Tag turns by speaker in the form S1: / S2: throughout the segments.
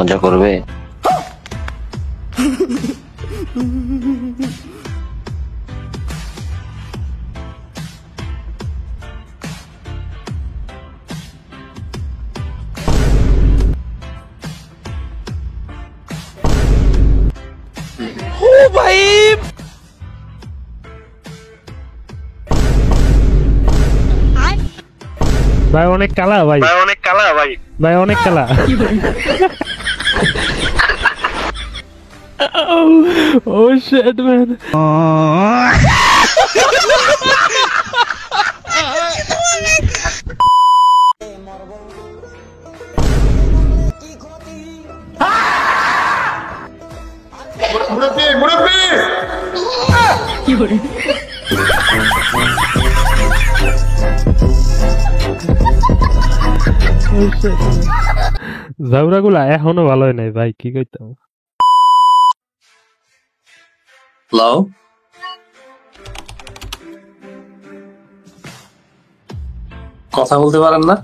S1: মজা করবে?
S2: ও ভাই
S3: ভাই অনেক কালা ভাই, ভাই অনেক কালা। ও শিট ম্যান। জাউরা গুলা এখনো ভালো হয় নাই ভাই, কি কইতাম।
S1: হ্যালো, কথা বলতে পারেন না?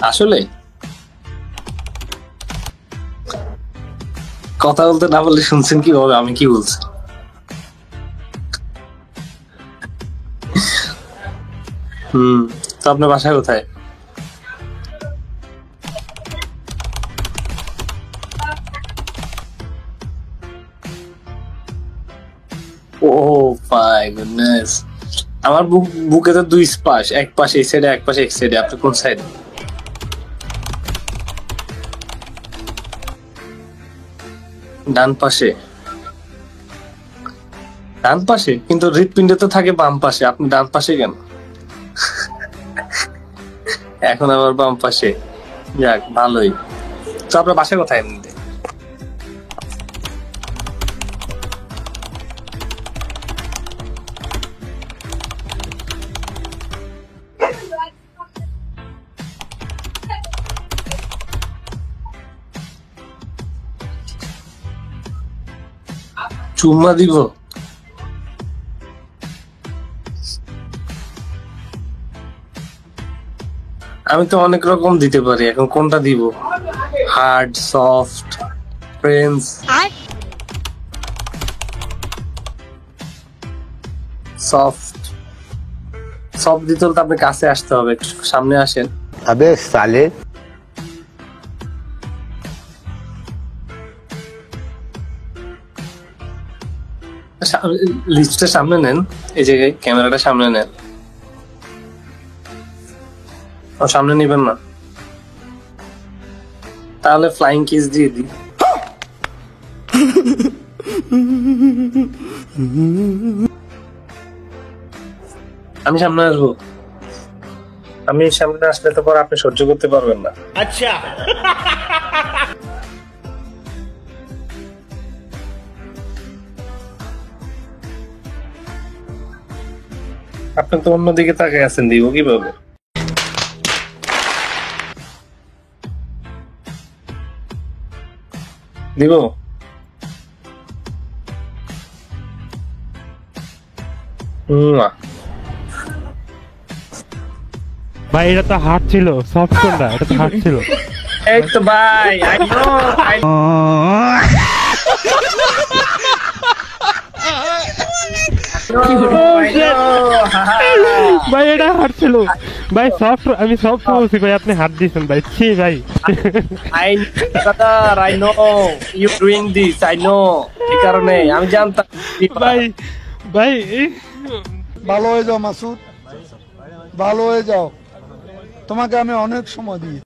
S1: আসলে কথা বলতে না বললে শুনছেন কিভাবে আমি কি বলছি? তো আপনার বাসা কোথায়? ও মাই গুডনেস, আমার বুকে তো দুই পাশ, এক পাশে এই সাইডে এক পাশে এক সাইডে। আপনি কোন সাইডে? ডান পাশে। ডান পাশে কিন্তু হৃৎপিণ্ড তো থাকে বাম পাশে, আপনি ডান পাশে কেন? এখন আবার বাম পাশে। যাক ভালোই। তো আপনার বাসা কোথায় এমনিতে? চুম্মা দিব? আমি তো অনেক রকম দিতে পারি, এখন কোনটা দিব? Hard, soft, friends? Soft soft দিতে হলে তো আপনি কাছে আসতে হবে, একটু সামনে আসেন।
S4: আবে সালে,
S1: লিস্টটা সামনে নেন, এই জায়গায় ক্যামেরাটা সামনে নেন। ও সামনে নিবেন না? তাহলে ফ্লাইং কিস দিয়ে দিই। আমি সামনে আসবো। আমি সামনে আসলে তো পর আপনি সহ্য করতে পারবেন না।
S2: আচ্ছা
S1: আপনি তো অন্যদিকে তাকিয়ে আছেন, দিব কিভাবে? দিব?
S3: ভাই এটা তো হার্ড ছিল, সফট কোনটা? এটা তো হার্ড ছিল।
S1: এই তো ভাই, আই নো
S3: ভাই এটা হার্ড ছিল ভাই, সফট। আমি সফট বলছি ভাই, আপনি হার্ড দিয়েছেন ভাই। ছি ভাই।
S1: I I know you doing this, I know. এই কারণে আমি জানতাম।
S3: ভাই ভাই
S5: ভালো হয়ে যাও মাসুদ, ভালো হয়ে যাও, তোমাকে আমি অনেক সময় দিই।